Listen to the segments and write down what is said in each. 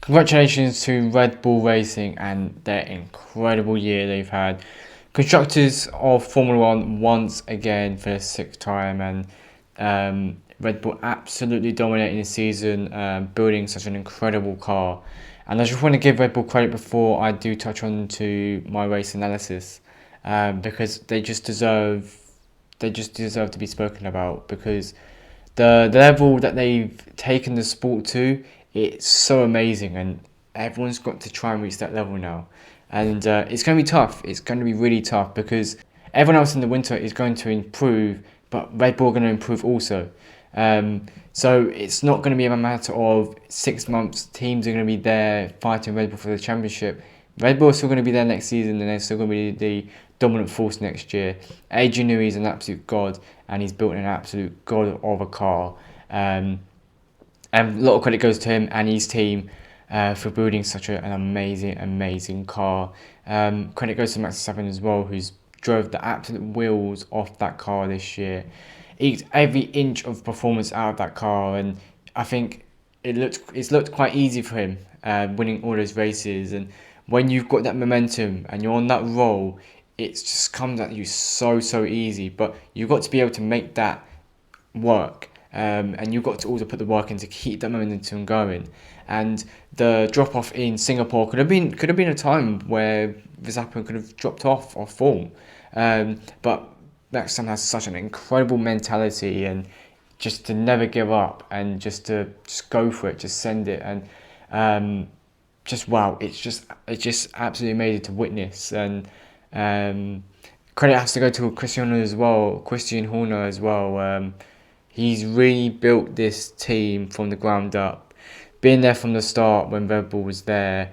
Congratulations to Red Bull Racing and their incredible year they've had. Constructors of Formula One once again for the sixth time, and Red Bull absolutely dominating the season, building such an incredible car. And I just want to give Red Bull credit before I do touch on to my race analysis, because they just deserve to be spoken about, because the level that they've taken the sport to, it's so amazing, and everyone's got to try and reach that level now. And it's going to be tough. It's going to be really tough because everyone else in the winter is going to improve, but Red Bull are going to improve also. So it's not going to be a matter of 6 months. Teams are going to be there fighting Red Bull for the championship. Red Bull are still going to be there next season, and they're still going to be the dominant force next year. Adrian Newey is an absolute god, and he's built an absolute god of a car. And a lot of credit goes to him and his team for building such an amazing car. Credit goes to Max Verstappen as well, who's drove the absolute wheels off that car this year. Eats every inch of performance out of that car, and I think it's looked quite easy for him, winning all those races. And when you've got that momentum and you're on that roll, it just comes at you so easy. But you've got to be able to make that work, and you've got to also put the work in to keep that momentum going. And the drop off in Singapore could have been a time where Verstappen could have dropped off form, but Max has such an incredible mentality, and just to never give up and just go for it, just send it, and just wow, it's just absolutely amazing to witness. And credit has to go to Christian Horner as well. He's really built this team from the ground up, being there from the start when Red Bull was there,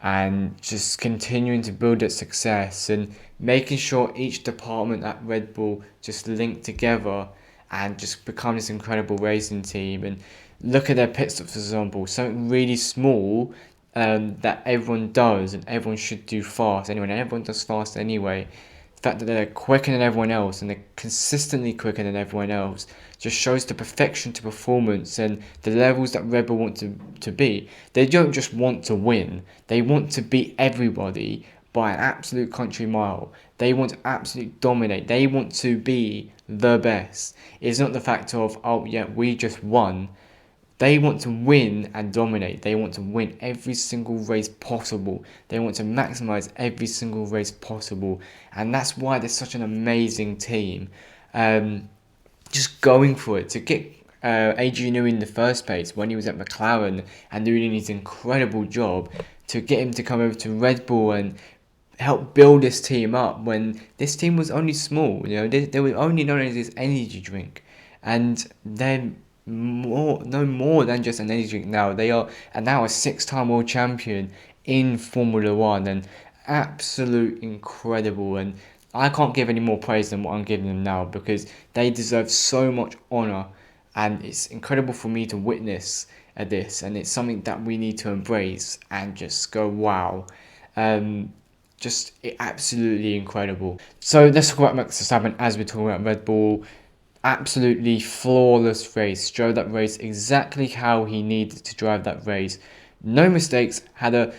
and just continuing to build its success and making sure each department at Red Bull just linked together and just become this incredible racing team. And look at their pit stops, for example, something really small that everyone does and everyone should do fast anyway, and everyone does fast anyway. The fact that they're quicker than everyone else and they're consistently quicker than everyone else just shows the perfection to performance and the levels that Red Bull want to be. They don't just want to win, they want to beat everybody by an absolute country mile. They want to absolutely dominate. They want to be the best. It's not the fact of, oh yeah, we just won. They want to win and dominate. They want to win every single race possible. They want to maximize every single race possible. And that's why they're such an amazing team. Just going for it. To get Adrian Newey in the first place when he was at McLaren and doing his incredible job, to get him to come over to Red Bull and help build this team up when this team was only small. They were only known as this energy drink. And they're no more than just an energy drink now. They are now a 6-time world champion in Formula One, and absolute incredible. And I can't give any more praise than what I'm giving them now, because they deserve so much honour, and it's incredible for me to witness this, and it's something that we need to embrace and just go wow. Just absolutely incredible. So let's talk about Max Verstappen as we're talking about Red Bull. Absolutely flawless race. Drove that race exactly how he needed to drive that race. No mistakes. Had a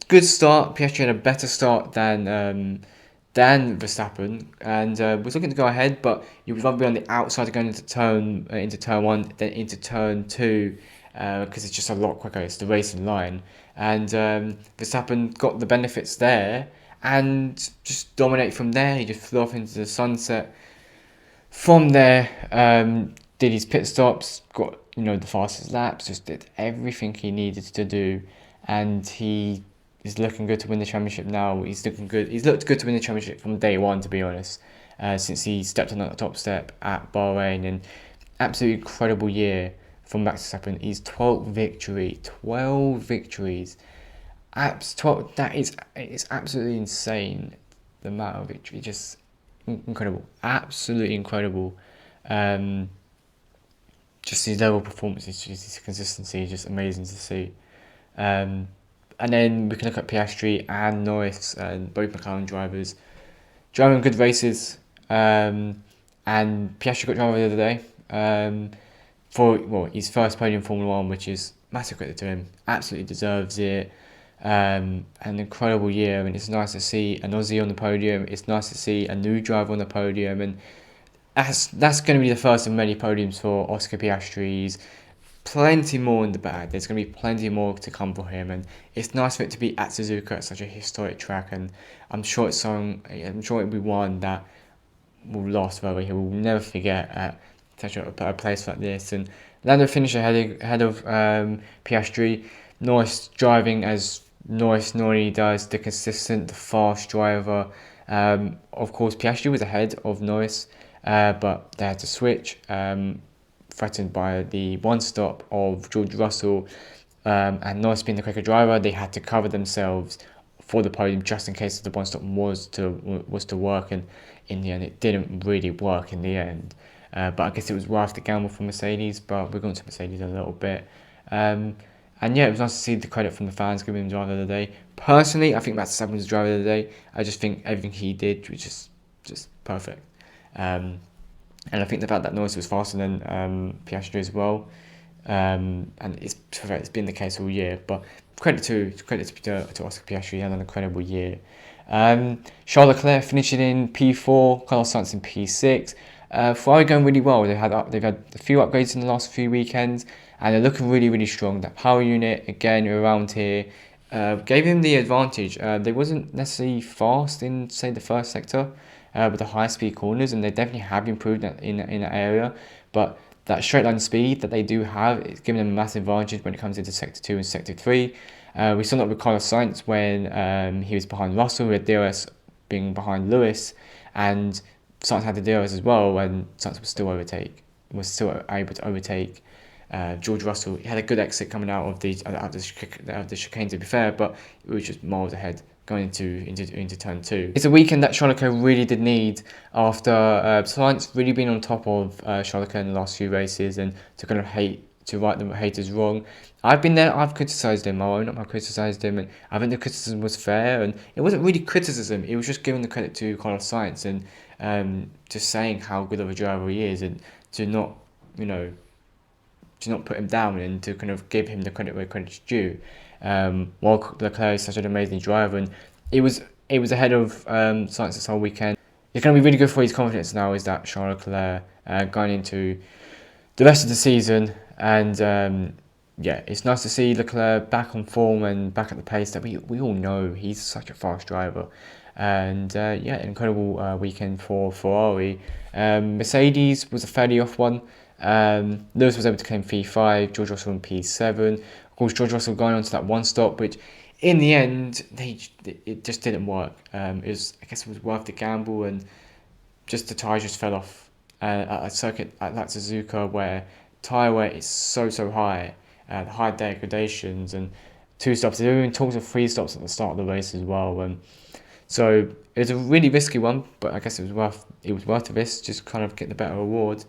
good start. Piastri had a better start than Verstappen, and was looking to go ahead, but he would rather be on the outside going into turn 1 than into turn 2, because it's just a lot quicker. It's the racing line, and Verstappen got the benefits there and just dominated from there. He just flew off into the sunset. From there, did his pit stops, got the fastest laps, just did everything he needed to do, and he is looking good to win the championship now. He's looking good. He's looked good to win the championship from day one, to be honest, since he stepped on that top step at Bahrain. And absolutely incredible year from Max Verstappen. He's 12 victories. 12. It's absolutely insane. The amount of victory, just incredible, absolutely incredible. Just his level of performance, his consistency is just amazing to see. And then we can look at Piastri and Norris, both McLaren drivers, driving good races. And Piastri got driver the other day for his first podium in Formula One, which is massive credit to him. Absolutely deserves it. An incredible year, and it's nice to see an Aussie on the podium. It's nice to see a new driver on the podium, and that's going to be the first of many podiums for Oscar Piastri's. Plenty more in the bag. There's going to be plenty more to come for him, and it's nice for it to be at Suzuka at such a historic track. And I'm sure it'll be one that will last forever. He will never forget at such a place like this. And Lando finished ahead of Piastri. Norris driving as Norris normally does, the consistent, the fast driver. Of course, Piastri was ahead of Norris, but they had to switch. Threatened by the one stop of George Russell, and Norris being the quicker driver, they had to cover themselves for the podium just in case the one stop was to work, and in the end it didn't really work in the end. But I guess it was worth the gamble for Mercedes, but we're going to Mercedes a little bit. And yeah, it was nice to see the credit from the fans giving him driver of the day. Personally, I think Max Verstappen was driver of the day. I just think everything he did was just perfect. And I think the fact that Norris was faster than Piastri as well, and it's been the case all year. But credit to Oscar Piastri, he had an incredible year. Charles Leclerc finishing in P4, Carlos Sainz in P6. Ferrari going really well. They've had a few upgrades in the last few weekends, and they're looking really, really strong. That power unit again around here gave him the advantage. They wasn't necessarily fast in, say, the first sector with the high speed corners, and they definitely have improved in that area. But that straight line speed that they do have is giving them a massive advantage when it comes into sector 2 and sector 3. We saw that with Carlos Sainz when he was behind Russell, with DRS being behind Lewis, and Sainz had the DRS as well, and Sainz was still able to overtake George Russell. He had a good exit coming out of the chicane, to be fair, but it was just miles ahead going into turn 2. It's a weekend that Charles Leclerc really did need after Sainz really been on top of Charles Leclerc in the last few races, and to kind of right the haters wrong. I've been there, I've criticised him, I've criticised him, and I think the criticism was fair, and it wasn't really criticism, it was just giving the credit to Carlos Sainz, and just saying how good of a driver he is, and to not put him down, and to kind of give him the credit where credit's due. While Leclerc is such an amazing driver, and it was ahead of Sainz this whole weekend. It's going to be really good for his confidence now, is that Charles Leclerc going into the rest of the season. And yeah, it's nice to see Leclerc back on form and back at the pace that we all know. He's such a fast driver. And yeah, incredible weekend for Ferrari. Mercedes was a fairly off one. Lewis was able to claim P5, George Russell in P7. Of course, George Russell going on to that one stop, which in the end it just didn't work. I guess it was worth the gamble, and just the tyre just fell off at a circuit at that Suzuka where tyre wear is so high, the high degradations, and 2 stops. They were even talked of 3 stops at the start of the race as well. So it was a really risky one, but I guess it was worth the risk, just kind of get the better reward.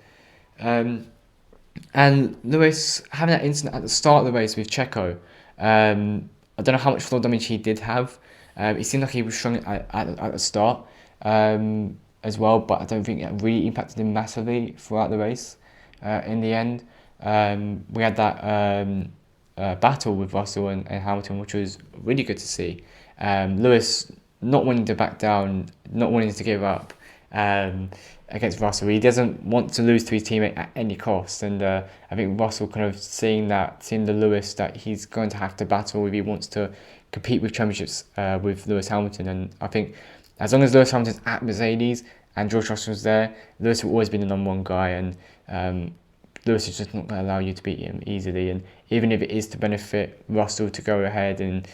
And Lewis having that incident at the start of the race with Checo, I don't know how much floor damage he did have. It seemed like he was strong at the start as well, but I don't think it really impacted him massively throughout the race. In the end, we had that battle with Russell and Hamilton, which was really good to see. Lewis not wanting to back down, not wanting to give up against Russell. He doesn't want to lose to his teammate at any cost, and I think Russell kind of seeing the Lewis that he's going to have to battle if he wants to compete with championships with Lewis Hamilton. And I think as long as Lewis Hamilton's at Mercedes and George Russell's there, Lewis will always be the number 1 guy, and Lewis is just not going to allow you to beat him easily. And even if it is to benefit Russell to go ahead and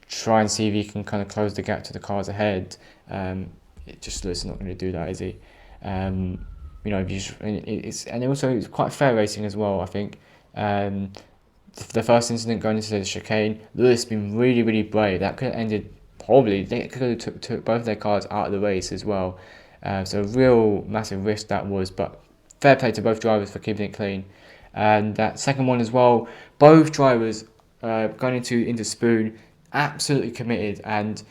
try and see if he can kind of close the gap to the cars ahead, Lewis is not going to do that, is he? It's quite fair racing as well. I think the first incident going into the chicane, Lewis has been really, really brave. That could have ended horribly. They could have took both their cars out of the race as well. So a real massive risk that was, but fair play to both drivers for keeping it clean. And that second one as well, both drivers going into Spoon absolutely committed and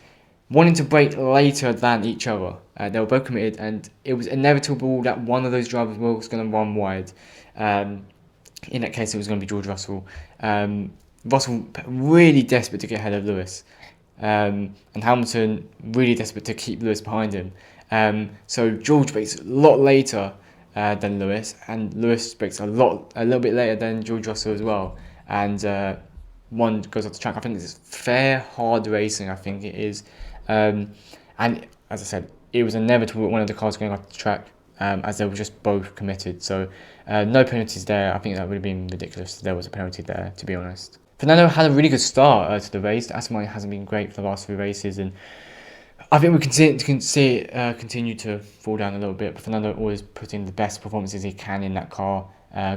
wanting to brake later than each other. They were both committed, and it was inevitable that one of those drivers was going to run wide. In that case, it was going to be George Russell. Russell really desperate to get ahead of Lewis, and Hamilton really desperate to keep Lewis behind him. So George brakes a lot later than Lewis, and Lewis brakes a little bit later than George Russell as well. And one goes off the track. I think it's fair, hard racing. I think it is, and as I said, it was inevitable one of the cars going off the track, as they were just both committed. So no penalties there. I think that would have been ridiculous if there was a penalty there, to be honest. Fernando had a really good start to the race. Aston Martin hasn't been great for the last few races, and I think we can see it continue to fall down a little bit. But Fernando always putting the best performances he can in that car,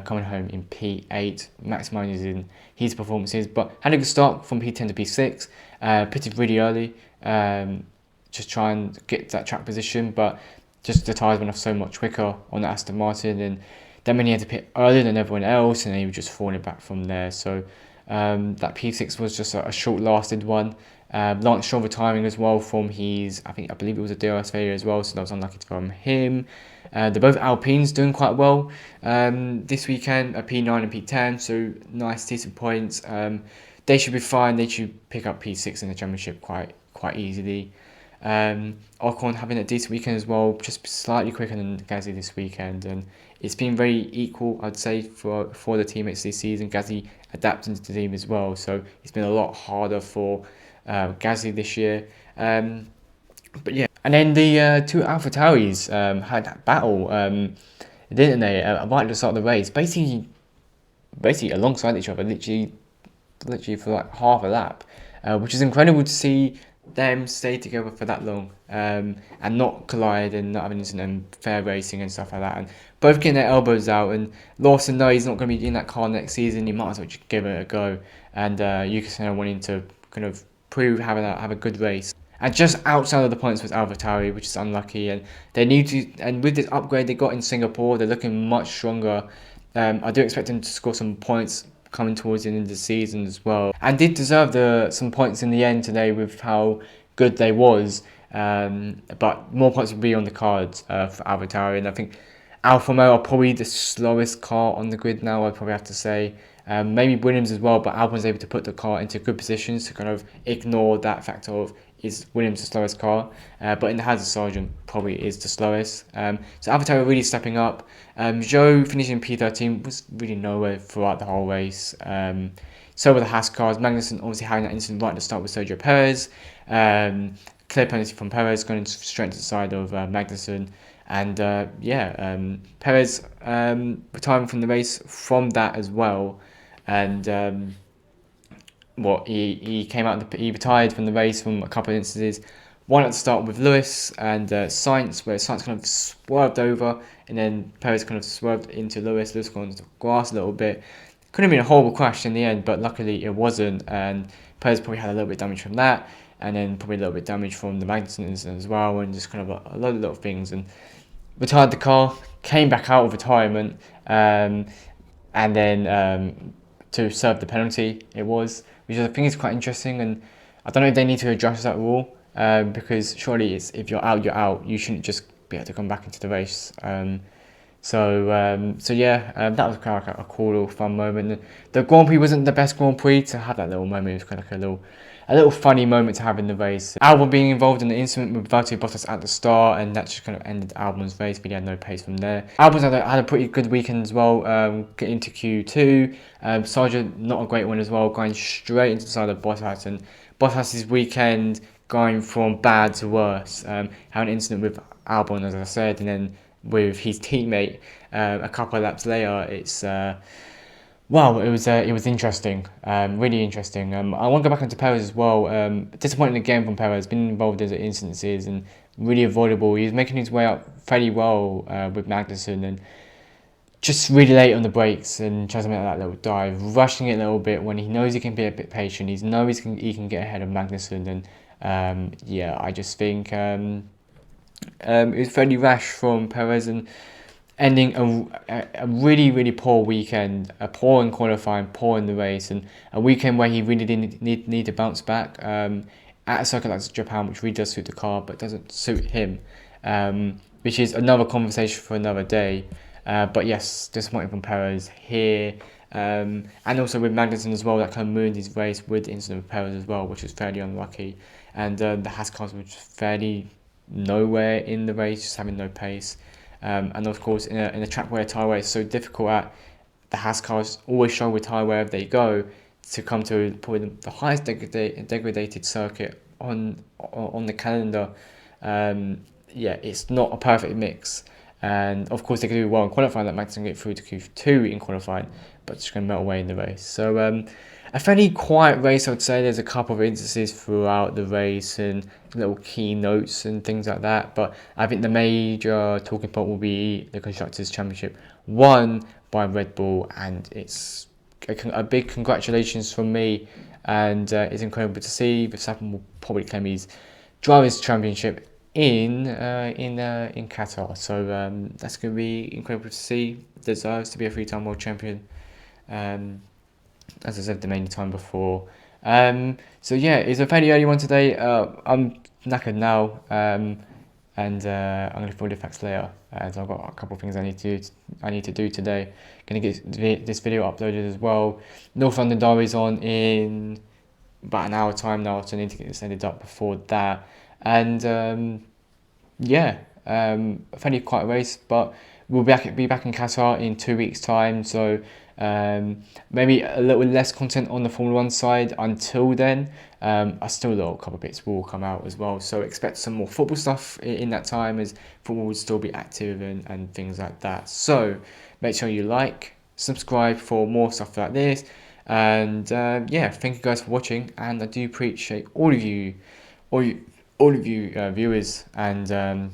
coming home in P8, maximising his performances. But had a good start from P10 to P6, pitted really early, just try and get that track position. But just the tyres went off so much quicker on the Aston Martin, and then when he had to pit earlier than everyone else, and then he was just falling back from there. So that P6 was just a short-lasted one. Lance Stroll retiring as well from his, I believe it was a DRS failure as well, so that was unlucky from him. They're both Alpines doing quite well this weekend, P9 and P10, so nice, decent points. They should be fine. They should pick up P6 in the championship quite easily. Ocon having a decent weekend as well, just slightly quicker than Gasly this weekend, and it's been very equal, I'd say, for the teammates this season. Gasly adapting to the team as well, so it's been a lot harder for Gasly this year. But yeah, and then the two AlphaTauris had that battle, didn't they? Right at the start of the race, basically alongside each other, literally for like half a lap, which is incredible to see them stay together for that long, and not collide and not having fair racing and stuff like that, and both getting their elbows out. And Lawson, no, he's not going to be in that car next season. You might as well just give it a go. And Yuki Tsunoda wanting to kind of prove have a good race. And just outside of the points was AlphaTauri, which is unlucky. And they need to. And with this upgrade they got in Singapore, they're looking much stronger. I do expect them to score some points coming towards the end of the season as well, and did deserve some points in the end today with how good they was, but more points will be on the cards for AlphaTauri. And I think Alfa Romeo are probably the slowest car on the grid now, I'd probably have to say. Maybe Williams as well, but Albon's able to put the car into good positions to kind of ignore that factor of is Williams the slowest car, but in the hands of Sargent probably is the slowest. So AlphaTauri really stepping up. Zhou finishing P13 was really nowhere throughout the whole race. So were the Haas cars. Magnussen obviously having that incident right at the start with Sergio Perez. Clear penalty from Perez going straight to the side of Magnussen. And Perez retiring from the race from that as well. And he came out, he retired from the race from a couple of instances. One at the start with Lewis and Sainz, where Sainz kind of swerved over, and then Perez kind of swerved into Lewis. Lewis got onto the grass a little bit. Could have been a horrible crash in the end, but luckily it wasn't. And Perez probably had a little bit of damage from that, and then probably a little bit of damage from the Magnussen incident as well, and just kind of a lot of little things. And retired the car, came back out of retirement, and then to serve the penalty it was, which I think is quite interesting. And I don't know if they need to adjust that rule, because surely if you're out, you're out. You shouldn't just be able to come back into the race. That was kind of like a cool little fun moment. The Grand Prix wasn't the best Grand Prix. To have that little moment, it was kind of like a little funny moment to have in the race. Albon being involved in the incident with Valtteri Bottas at the start, and that just kind of ended Albon's race. Really had no pace from there. Albon's had a pretty good weekend as well, getting into Q2. Sargent, not a great one as well, going straight into the side of Bottas, and Bottas' weekend going from bad to worse. Had an incident with Albon, as I said, and then with his teammate a couple of laps later. It's it was interesting, really interesting. I want to go back onto Perez as well. Disappointing again from Perez, been involved in instances and really avoidable. He's making his way up fairly well with Magnussen, and just really late on the brakes and tries to make that little dive, rushing it a little bit when he knows he can be a bit patient. He knows he can get ahead of Magnussen, and I just think it was fairly rash from Perez, and ending a really, really poor weekend, a poor in qualifying, poor in the race, and a weekend where he really didn't need to bounce back at a circuit like Japan, which really does suit the car but doesn't suit him, which is another conversation for another day. But yes, disappointing from Perez here. And also with Magnussen as well, that kind of ruined his race with incident repairs as well, which was fairly unlucky. And the Haas cars were just fairly nowhere in the race, just having no pace. And of course, in a track where tyre wear is so difficult the Haas cars always struggle with tyre wherever they go to come to probably the highest degraded circuit on the calendar. Yeah, it's not a perfect mix. And of course, they could do well in qualifying. That Max can get through to Q2 in qualifying, but just going to melt away in the race. So a fairly quiet race, I would say. There's a couple of instances throughout the race and little keynotes and things like that. But I think the major talking point will be the Constructors' Championship won by Red Bull, and it's a big congratulations from me. And it's incredible to see. Verstappen will probably claim his Drivers' Championship in Qatar. So that's going to be incredible to see. Deserves to be a 3-time world champion. As I said the many time before. So yeah, it's a fairly early one today. I'm knackered now, and I'm going to fill the facts later. As I've got a couple of things I need to do today. Going to get this video uploaded as well. North London Derby's on in about an hour time now, so I need to get this edited up before that. And yeah, a fairly quiet race, but we'll be back in Qatar in 2 weeks' time. So maybe a little less content on the Formula 1 side until then. I still know a couple of bits will come out as well. So expect some more football stuff in that time, as football will still be active and things like that. So make sure you like, subscribe for more stuff like this. And yeah, thank you guys for watching. And I do appreciate all of you viewers. And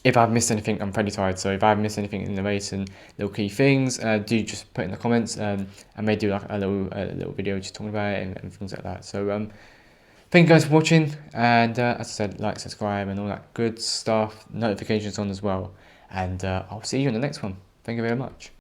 if I've missed anything, I'm pretty tired. So if I've missed anything in the race and little key things, do just put in the comments. I may do like a little video just talking about it and things like that. So thank you guys for watching. And as I said, like, subscribe, and all that good stuff. Notifications on as well. And I'll see you in the next one. Thank you very much.